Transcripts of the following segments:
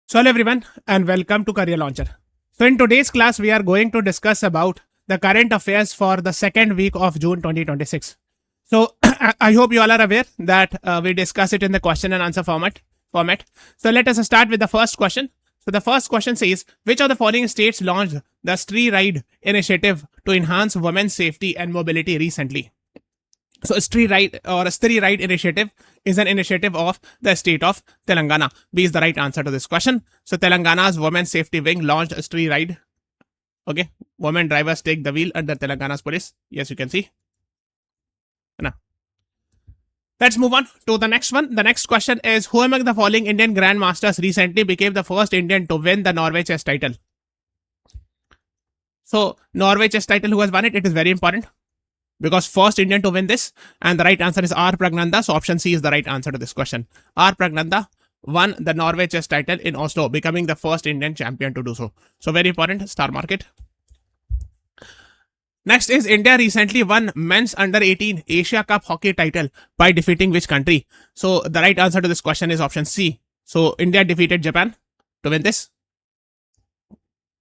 So hello everyone and welcome to Career Launcher. So in today's class we are going to discuss about the current affairs for the second week of June 2026. So I hope you all are aware that we discuss it in the question and answer format. So let us start with the first question. So the first question says, which of the following states launched the Stree Ride initiative to enhance women's safety and mobility recently? So Stree Ride initiative is an initiative of the state of Telangana. B is the right answer to this question. So Telangana's Women's Safety Wing launched a Stree Ride. Okay, women drivers take the wheel under Telangana's police. Yes, you can see. Now, let's move on to the next one. The next question is, who among the following Indian grandmasters recently became the first Indian to win the Norway chess title? So Norway chess title, who has won it? It is very important, because first Indian to win this, and the right answer is R. Pragnanda. So option C is the right answer to this question. R. Pragnanda won the Norway chess title in Oslo, becoming the first Indian champion to do so. So very important, star market. Next is, India recently won men's under 18 Asia Cup hockey title by defeating which country? So the right answer to this question is option C. So India defeated Japan to win this.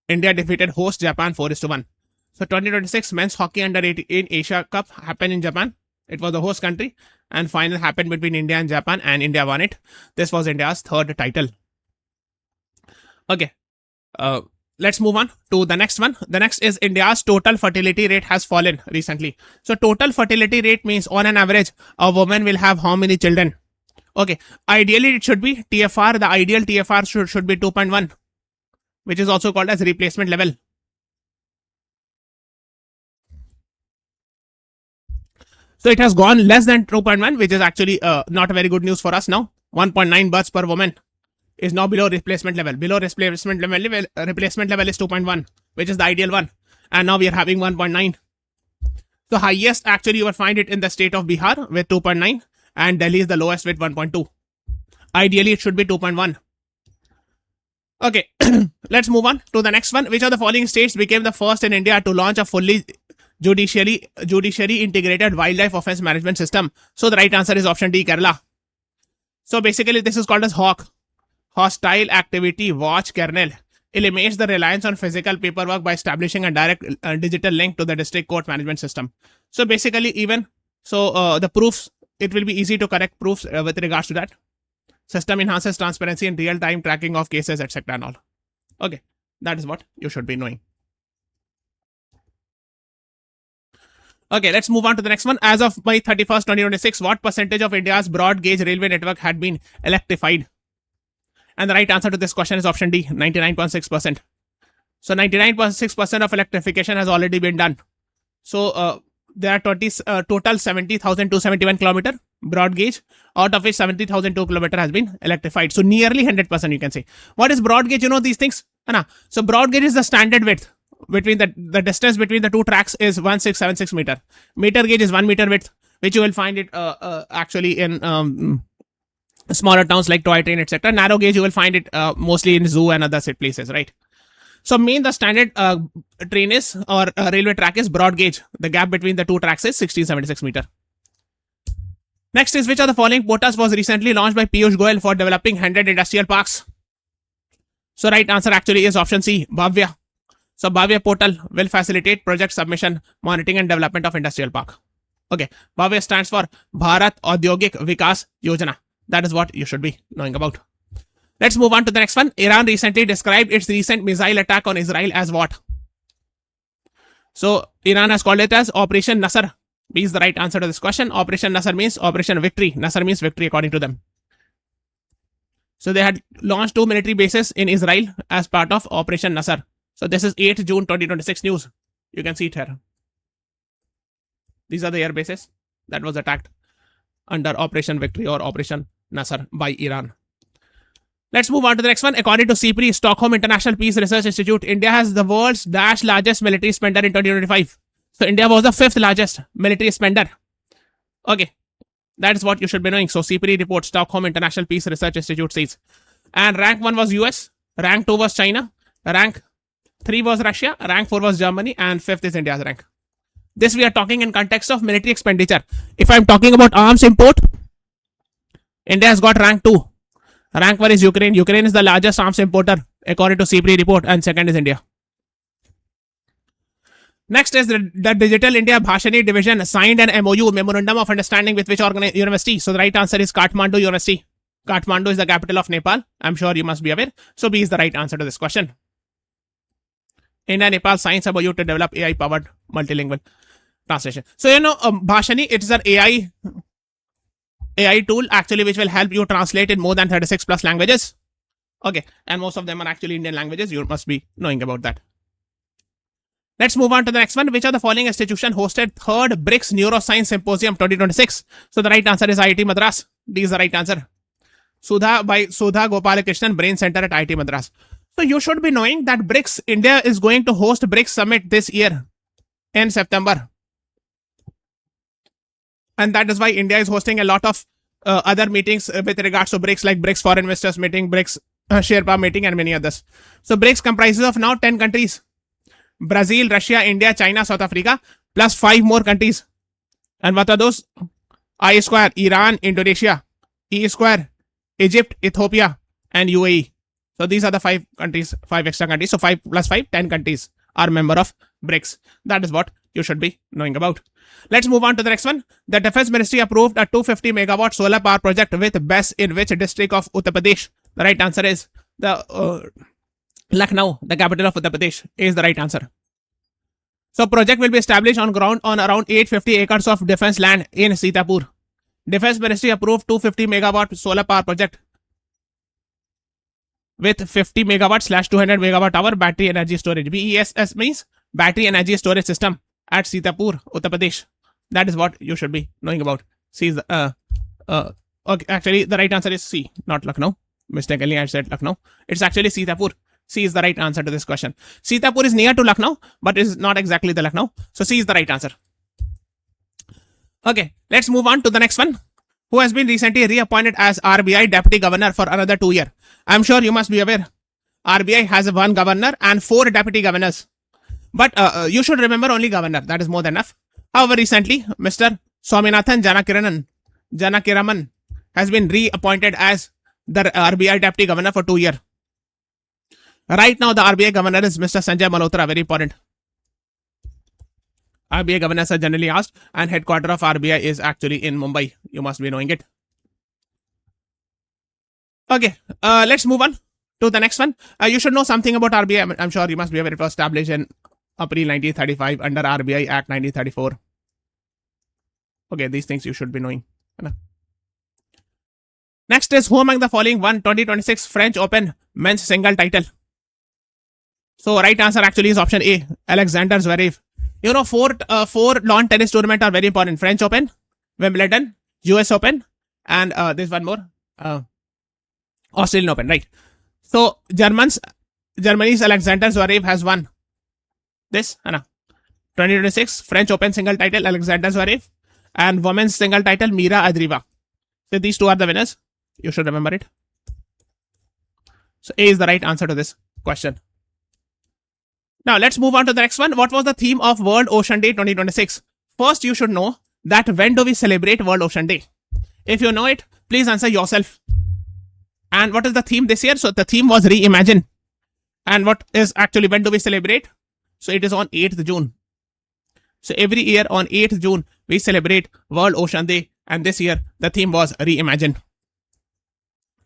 India defeated host Japan 4-1. So 2026 men's hockey under 18 Asia Cup happened in Japan. It was the host country, and final happened between India and Japan, and India won it. This was India's third title. Okay, let's move on to the next one. The next is, India's total fertility rate has fallen recently. So total fertility rate means on an average a woman will have how many children? Okay, ideally it should be TFR. The ideal TFR should be 2.1, which is also called as replacement level. So it has gone less than 2.1, which is actually not a very good news for us now. 1.9 births per woman is now below replacement level. Below replacement level is 2.1, which is the ideal one. And now we are having 1.9. So highest actually you will find it in the state of Bihar with 2.9, and Delhi is the lowest with 1.2. Ideally it should be 2.1. Okay, let's move on to the next one. Which of the following states became the first in India to launch a fully judiciary integrated wildlife offense management system? So the right answer is option D, Kerala. So basically this is called as HAWK, Hostile Activity Watch Kernel. Eliminates the reliance on physical paperwork by establishing a direct digital link to the district court management system. So basically the proofs, it will be easy to correct proofs with regards to that. System enhances transparency and real-time tracking of cases, etc. and all. Okay, that is what you should be knowing. Okay, let's move on to the next one. As of May 31st, 2026, what percentage of India's broad gauge railway network had been electrified? And the right answer to this question is option D, 99.6%. So 99.6% of electrification has already been done. So there are total 70,271 kilometer broad gauge, out of which 70,002 kilometer has been electrified. So nearly 100%, you can say. What is broad gauge? You know these things? So broad gauge is the standard width. Between the distance between the two tracks is 1676 meter. Meter gauge is 1 meter width, which you will find it actually in smaller towns like toy train, etc. Narrow gauge you will find it mostly in zoo and other places, right? So the standard train is or railway track is broad gauge. The gap between the two tracks is 1676 meter. Next is, which of the following portals was recently launched by Piyush Goyal for developing 100 industrial parks? So right answer actually is option C, Bhavya. So Bhavya portal will facilitate project submission, monitoring and development of industrial park. Okay, Bhavya stands for Bharat Audyogik Vikas Yojana. That is what you should be knowing about. Let's move on to the next one. Iran recently described its recent missile attack on Israel as what? So Iran has called it as Operation Nasr. B is the right answer to this question. Operation Nasr means Operation Victory. Nasr means victory according to them. So they had launched 2 military bases in Israel as part of Operation Nasr. So this is 8 June 2026 news. You can see it here. These are the air bases that was attacked under Operation Victory or Operation Nasr by Iran. Let's move on to the next one. According to CPRI, Stockholm International Peace Research Institute, India has the world's largest military spender in 2025. So India was the 5th largest military spender. Okay, that is what you should be knowing. So CPRI report, Stockholm International Peace Research Institute says. And rank 1 was US, rank 2 was China, rank 3 was Russia, rank 4 was Germany, and 5th is India's rank. This we are talking in context of military expenditure. If I'm talking about arms import, India has got rank 2. Rank 1 is Ukraine. Ukraine is the largest arms importer according to CPRI report, and second is India. Next is the Digital India Bhashani Division signed an MOU, Memorandum of Understanding, with which university? So the right answer is Kathmandu University. Kathmandu is the capital of Nepal. I'm sure you must be aware. So B is the right answer to this question. India Nepal signs MOU to develop AI powered multilingual translation. So Bhashani, it is an AI tool actually which will help you translate in more than 36 plus languages. Okay, and most of them are actually Indian languages. You must be knowing about that. Let's move on to the next one. Which of the following institution hosted 3rd BRICS Neuroscience Symposium 2026? So the right answer is IIT Madras. D is the right answer. Sudha Gopalakrishnan Brain Center at IIT Madras. So you should be knowing that BRICS, India is going to host BRICS Summit this year in September. And that is why India is hosting a lot of other meetings with regards to BRICS, like BRICS Foreign Investors Meeting, BRICS Sherpa Meeting, and many others. So BRICS comprises of now 10 countries. Brazil, Russia, India, China, South Africa, plus 5 more countries. And what are those? I square, Iran, Indonesia. E square, Egypt, Ethiopia, and UAE. So these are the 5 countries, 5 extra countries. So 5 plus 5, 10 countries are member of BRICS. That is what you should be knowing about. Let's move on to the next one. The Defense Ministry approved a 250 megawatt solar power project with BESS in which district of Uttar Pradesh? The right answer is the Lucknow, the capital of Uttar Pradesh, is the right answer. So project will be established on around 850 acres of defense land in Sitapur. Defense Ministry approved 250 megawatt solar power project with 50 megawatt / 200 megawatt hour battery energy storage. BESS means battery energy storage system at Sitapur, Uttar Pradesh. That is what you should be knowing about. C is okay, actually the right answer is C, not Lucknow. Mistakenly I said Lucknow. It's actually Sitapur. C is the right answer to this question. Sitapur is near to Lucknow, but is not exactly the Lucknow. So C is the right answer. Okay, let's move on to the next one. Who has been recently reappointed as RBI Deputy Governor for another 2 years? I'm sure you must be aware. RBI has 1 governor and 4 deputy governors. But you should remember only governor. That is more than enough. However, recently, Mr. Swaminathan Janakiraman has been reappointed as the RBI Deputy Governor for 2 years. Right now, the RBI Governor is Mr. Sanjay Malhotra. Very important. RBI governors are generally asked, and headquarter of RBI is actually in Mumbai. You must be knowing it. Okay, let's move on to the next one. You should know something about RBI. I'm sure you must be aware it was established in April 1935 under RBI Act 1934. Okay, these things you should be knowing. Next is who among the following won 2026 French Open men's single title? So right answer actually is option A, Alexander Zverev. You know, four lawn tennis tournament are very important. French Open, Wimbledon, US Open, and there's one more, Australian Open, right? So Germany's Alexander Zverev has won this, 2026 French Open single title, Alexander Zverev, and women's single title, Mira Andreeva. So these 2 are the winners. You should remember it. So A is the right answer to this question. Now let's move on to the next one. What was the theme of World Ocean Day 2026? First, you should know that when do we celebrate World Ocean Day? If you know it, please answer yourself. And what is the theme this year? So the theme was Reimagine. And what is actually, when do we celebrate? So it is on 8th June. So every year on 8th June, we celebrate World Ocean Day. And this year, the theme was Reimagine.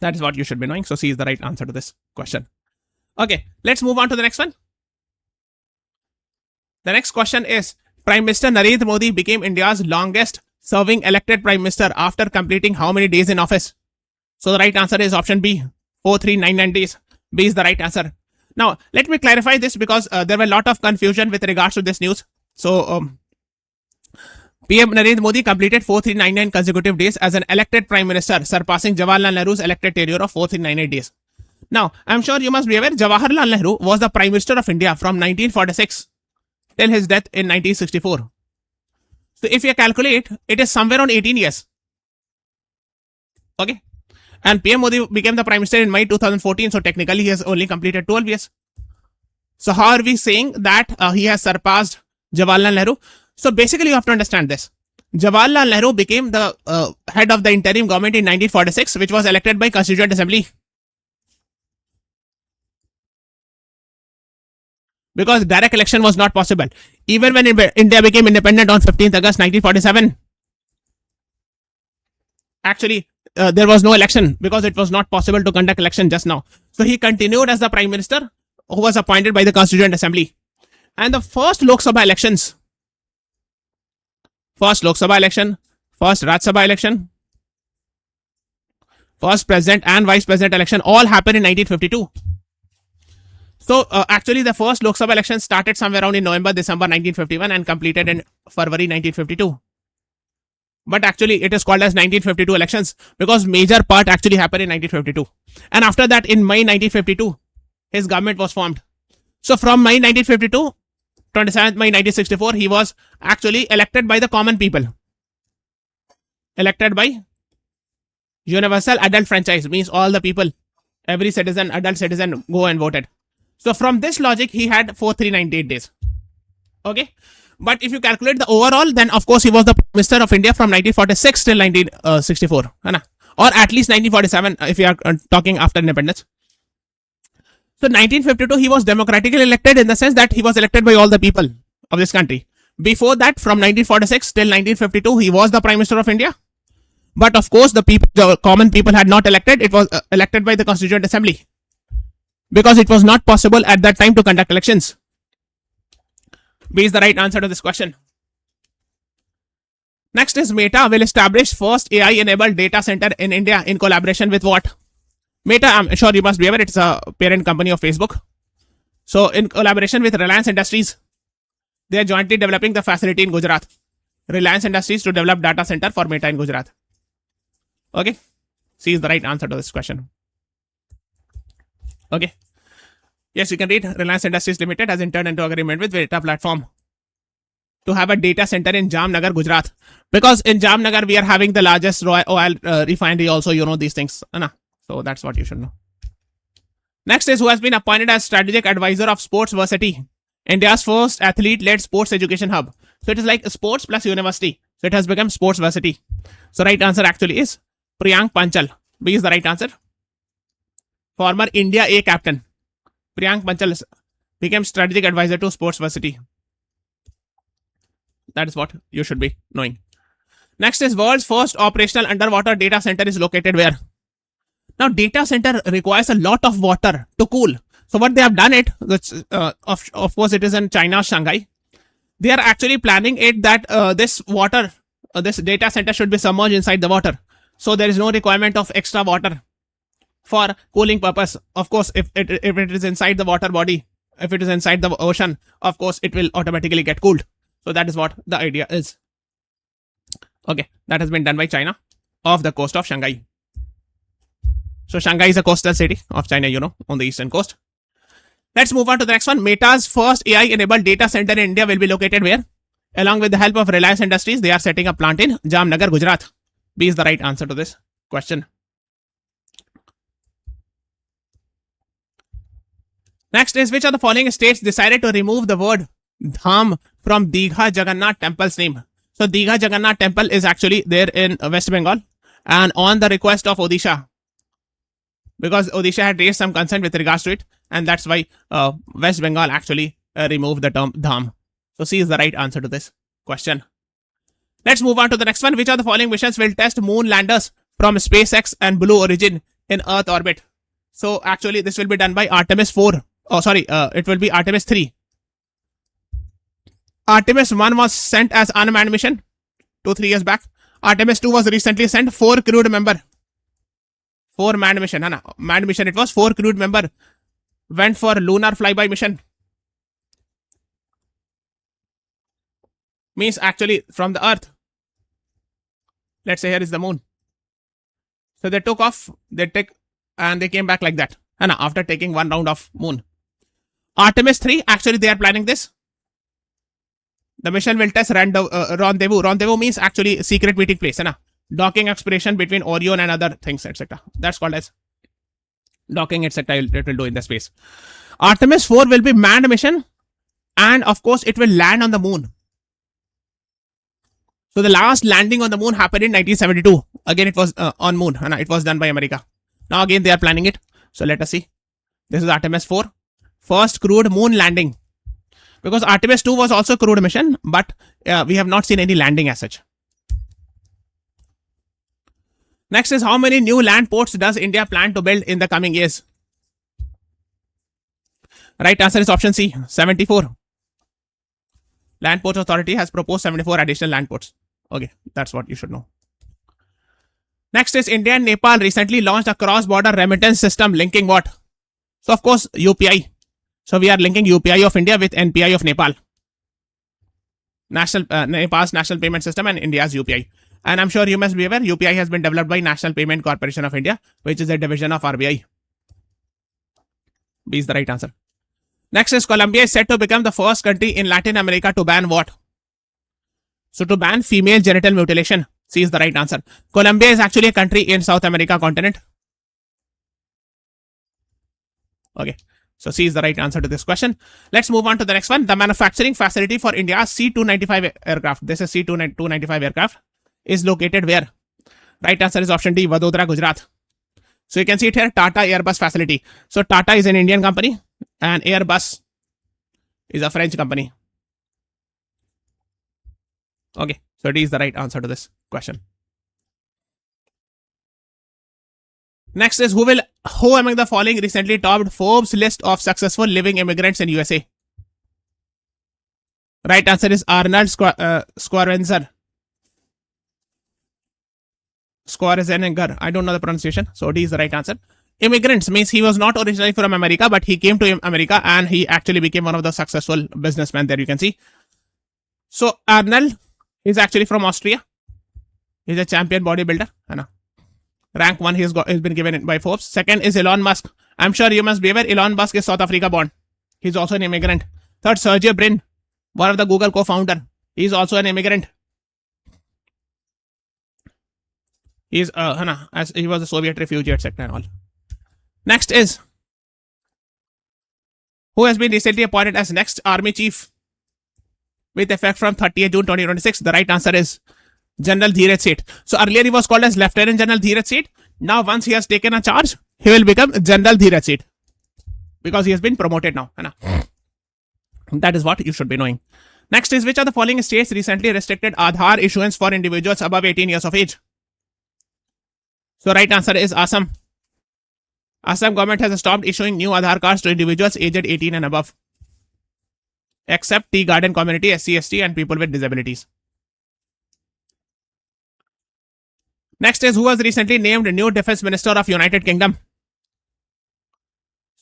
That is what you should be knowing. So C is the right answer to this question. Okay, let's move on to the next one. The next question is, Prime Minister Narendra Modi became India's longest serving elected Prime Minister after completing how many days in office? So the right answer is option B, 4399 days. B is the right answer. Now, let me clarify this because there were a lot of confusion with regards to this news. So, PM Narendra Modi completed 4399 consecutive days as an elected Prime Minister, surpassing Jawaharlal Nehru's elected tenure of 4398 days. Now, I'm sure you must be aware, Jawaharlal Nehru was the Prime Minister of India from 1946 till his death in 1964. So if you calculate, it is somewhere on 18 years. Okay. And PM Modi became the Prime Minister in May 2014. So technically he has only completed 12 years. So how are we saying that he has surpassed Jawaharlal Nehru? So basically you have to understand this. Jawaharlal Nehru became the head of the interim government in 1946, which was elected by Constituent Assembly. Because direct election was not possible. Even when India became independent on 15th August 1947, actually, there was no election because it was not possible to conduct election just now. So he continued as the Prime Minister who was appointed by the Constituent Assembly. And the first Lok Sabha elections, first Lok Sabha election, first Rajya Sabha election, first President and Vice President election all happened in 1952. So actually the first Lok Sabha election started somewhere around in November, December 1951 and completed in February 1952. But actually it is called as 1952 elections because major part actually happened in 1952. And after that in May 1952, his government was formed. So from May 1952, 27th May 1964, he was actually elected by the common people. Elected by universal adult franchise, means all the people, every citizen, adult citizen go and voted. So from this logic, he had 4398 days. Okay. But if you calculate the overall, then of course he was the Prime Minister of India from 1946 till 1964. Or at least 1947 if you are talking after independence. So 1952, he was democratically elected in the sense that he was elected by all the people of this country. Before that, from 1946 till 1952, he was the Prime Minister of India. But of course, the people, the common people had not elected. It was elected by the Constituent Assembly. Because it was not possible at that time to conduct elections. B is the right answer to this question. Next is Meta will establish first AI-enabled data center in India in collaboration with what? Meta, I'm sure you must be aware, it's a parent company of Facebook. So in collaboration with Reliance Industries, they are jointly developing the facility in Gujarat. Reliance Industries to develop data center for Meta in Gujarat. Okay. C is the right answer to this question. Okay. Yes, you can read Reliance Industries Limited has entered into agreement with Meta Platform to have a data center in Jamnagar, Gujarat. Because in Jamnagar, we are having the largest oil refinery also, you know these things. So that's what you should know. Next is who has been appointed as strategic advisor of Sports Varsity, India's first athlete-led sports education hub. So it is like sports plus university. So it has become Sports Varsity. So right answer actually is Priyank Panchal. B is the right answer. Former India A captain Priyank Panchal became strategic advisor to Sports Varsity. That is what you should be knowing. Next is world's first operational underwater data center is located where? Now, data center requires a lot of water to cool. So what they have done it, of course, it is in China, Shanghai. They are actually planning it that this water, this data center should be submerged inside the water. So there is no requirement of extra water for cooling purpose. Of course, if it is inside the water body, if it is inside the ocean, of course, it will automatically get cooled. So that is what the idea is. Okay, that has been done by China off the coast of Shanghai. So Shanghai is a coastal city of China, you know, on the eastern coast. Let's move on to the next one. Meta's first AI-enabled data center in India will be located where? Along with the help of Reliance Industries, they are setting a plant in Jamnagar, Gujarat. B is the right answer to this question. Next is which of the following states decided to remove the word Dham from Digha Jagannath Temple's name? So Digha Jagannath Temple is actually there in West Bengal and on the request of Odisha. Because Odisha had raised some concern with regards to it, and that's why West Bengal actually removed the term Dham. So C is the right answer to this question. Let's move on to the next one. Which of the following missions will test moon landers from SpaceX and Blue Origin in Earth orbit? So actually this will be done by Artemis 4. Oh, sorry, it will be Artemis 3. Artemis 1 was sent as unmanned mission 2-3 years back. Artemis 2 was recently sent 4 crewed member. 4 manned mission, manned mission it was. 4 crewed member went for lunar flyby mission. Means actually from the Earth. Let's say here is the moon. So they took off, and they came back like that. After taking one round of moon. Artemis 3, actually they are planning this. The mission will test rendezvous. Rendezvous means actually secret meeting place. Docking exploration between Orion and other things, etc. That's called as docking, etc. It will do in the space. Artemis 4 will be manned mission, and of course it will land on the moon. So the last landing on the moon happened in 1972. Again, it was on moon. It was done by America. Now again, they are planning it. So let us see. This is Artemis 4. First crewed moon landing. Because Artemis 2 was also a crewed mission, but we have not seen any landing as such. Next is, how many new land ports does India plan to build in the coming years? Right answer is option C, 74. Land Ports Authority has proposed 74 additional land ports. Okay, that's what you should know. Next is, India and Nepal recently launched a cross-border remittance system linking what? So of course, UPI. So we are linking UPI of India with NPI of Nepal. Nepal's national payment system and India's UPI. And I'm sure you must be aware, UPI has been developed by National Payment Corporation of India, which is a division of RBI. B is the right answer. Next is, Colombia is said to become the first country in Latin America to ban what? So to ban female genital mutilation. C is the right answer. Colombia is actually a country in South America continent. Okay. So C is the right answer to this question. Let's move on to the next one. The manufacturing facility for India's C-295 aircraft. This is C-295 aircraft. Is located where? Right answer is option D, Vadodara, Gujarat. So you can see it here, Tata Airbus facility. So Tata is an Indian company and Airbus is a French company. Okay, so D is the right answer to this question. Next is, who among the following recently topped Forbes list of successful living immigrants in USA? Right answer is Arnold Schwarzenegger. I don't know the pronunciation. So D is the right answer. Immigrants means he was not originally from America, but he came to America and he actually became one of the successful businessmen there, you can see. So Arnold is actually from Austria. He's a champion bodybuilder. Rank 1 he's been given by Forbes. Second is Elon Musk. I'm sure you must be aware Elon Musk is South Africa born. He's also an immigrant. Third, Sergey Brin, one of the Google co-founder. He's also an immigrant. He's as he was a Soviet refugee, etc. and all. Next is, who has been recently appointed as next army chief with effect from 30th June 2026? The right answer is General Dheeraj Seth. So earlier he was called as Lieutenant General Dheeraj Seth. Now once he has taken a charge, he will become General Dheeraj Seth because he has been promoted now. That is what you should be knowing. Next is, which of the following states recently restricted Aadhaar issuance for individuals above 18 years of age? So right answer is Assam. Assam government has stopped issuing new Aadhaar cards to individuals aged 18 and above, except Tea Garden community, SC/ST and people with disabilities. Next is, who was recently named new Defense Minister of United Kingdom?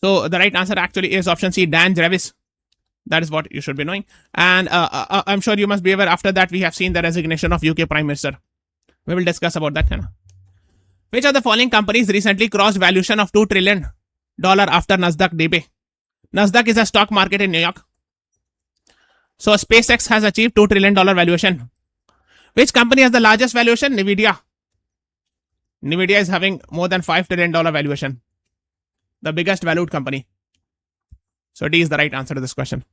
So the right answer actually is option C, Dan Jarvis. That is what you should be knowing. And I'm sure you must be aware, after that we have seen the resignation of UK Prime Minister. We will discuss about that. Which of the following companies recently crossed valuation of $2 trillion after Nasdaq debut? Nasdaq is a stock market in New York. So SpaceX has achieved $2 trillion valuation. Which company has the largest valuation? Nvidia. Nvidia is having more than $5 trillion valuation. The biggest valued company. So D is the right answer to this question.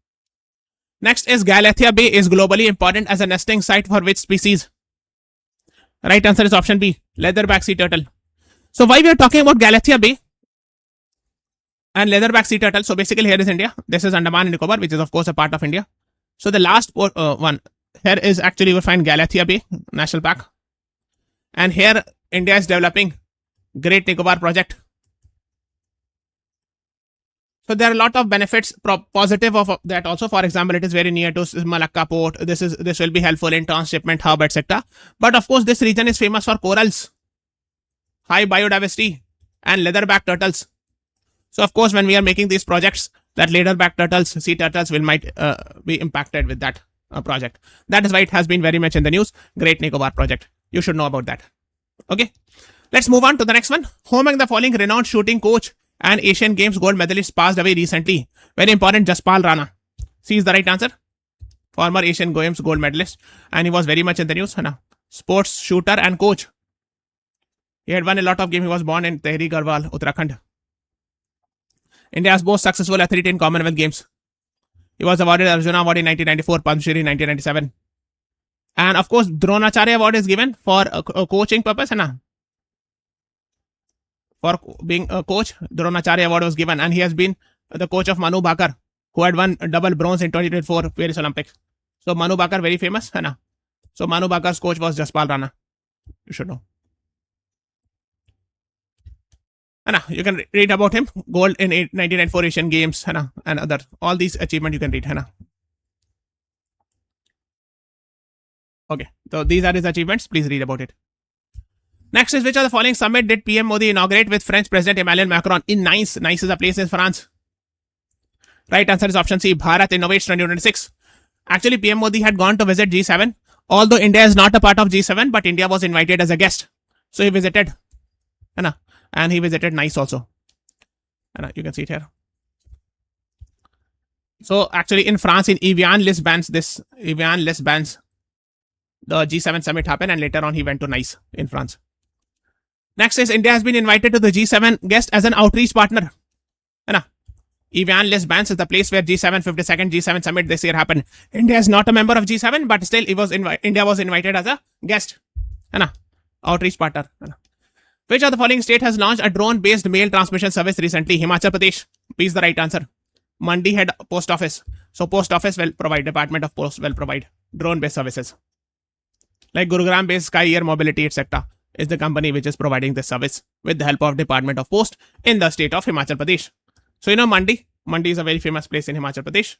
Next is, Galathea Bay is globally important as a nesting site for which species? Right answer is option B, leatherback sea turtle. So why we are talking about Galathea Bay and leatherback sea turtle? So basically here is India. This is Andaman and Nicobar, which is of course a part of India. So the last one here is actually you will find Galathea Bay National Park. And here India is developing Great Nicobar project. So there are a lot of benefits positive of that also. For example, it is very near to Malacca port. This will be helpful in transshipment hub, etc. But of course, this region is famous for corals, high biodiversity, and leatherback turtles. So of course, when we are making these projects, that leatherback turtles, sea turtles might be impacted with that project. That is why it has been very much in the news. Great Nicobar project. You should know about that. Okay. Let's move on to the next one. Who among the following renowned shooting coach and Asian Games gold medalist passed away recently? Very important, Jaspal Rana. C is the right answer. Former Asian Games gold medalist. And he was very much in the news. Sports shooter and coach. He had won a lot of games. He was born in Tehri Garhwal, Uttarakhand. India's most successful athlete in Commonwealth Games. He was awarded Arjuna Award in 1994, Padma Shri in 1997. And of course, Dronacharya Award is given for a coaching purpose, है ना? For being a coach, Dronacharya Award was given, and he has been the coach of Manu Bhakar, who had won double bronze in 2024 Paris Olympics. So Manu Bhakar, very famous, है ना? So Manu Bhakar's coach was Jaspal Rana. You should know. You can read about him. Gold in 1994 Asian Games, and other all these achievements you can read. Okay, so these are his achievements. Please read about it. Next is, which of the following summit did PM Modi inaugurate with French President Emmanuel Macron in Nice? Nice is a place in France. Right answer is option C, Bharat Innovates 2026. Actually, PM Modi had gone to visit G7. Although India is not a part of G7, but India was invited as a guest. So he visited. And he visited Nice also. You can see it here. So actually in France, in Evian-les-Bains, the G7 summit happened, and later on he went to Nice in France. Next is, India has been invited to the G7 guest as an outreach partner. Evian-les-Bains is the place where G7 52nd G7 summit this year happened. India is not a member of G7, but still India was invited as a guest. Outreach partner. Which of the following state has launched a drone-based mail transmission service recently? Himachal Pradesh. P is the right answer. Mandi Head Post Office. So Post Office will provide, Department of Post will provide drone-based services. Like Gurugram-based Sky Air Mobility, etc. is the company which is providing this service with the help of Department of Post in the state of Himachal Pradesh. So you know Mandi. Mandi is a very famous place in Himachal Pradesh.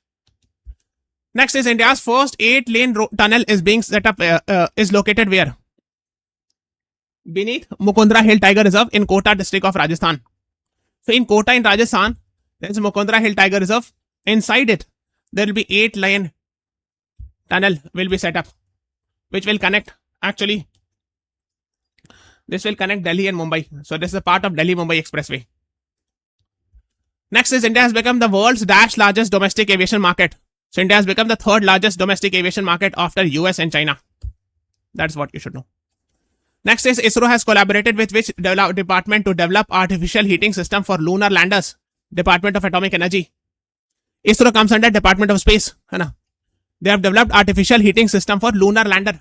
Next is, India's first 8-lane tunnel is being set up, is located where? Beneath Mukundra Hill Tiger Reserve in Kota district of Rajasthan. So in Kota in Rajasthan, there is Mukundra Hill Tiger Reserve. Inside it, there will be 8-lane tunnel will be set up, which will connect, actually, this will connect Delhi and Mumbai. So this is a part of Delhi-Mumbai Expressway. Next is, India has become the world's largest domestic aviation market. So India has become the third largest domestic aviation market after US and China. That's what you should know. Next is, ISRO has collaborated with which department to develop artificial heating system for lunar landers? Department of Atomic Energy. ISRO comes under Department of Space. They have developed artificial heating system for lunar lander.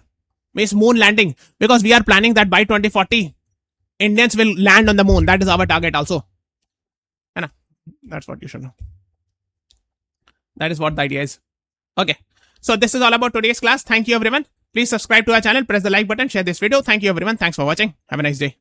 Means moon landing. Because we are planning that by 2040, Indians will land on the moon. That is our target also. That's what you should know. That is what the idea is. Okay. So this is all about today's class. Thank you everyone. Please subscribe to our channel, press the like button, share this video. Thank you everyone. Thanks for watching. Have a nice day.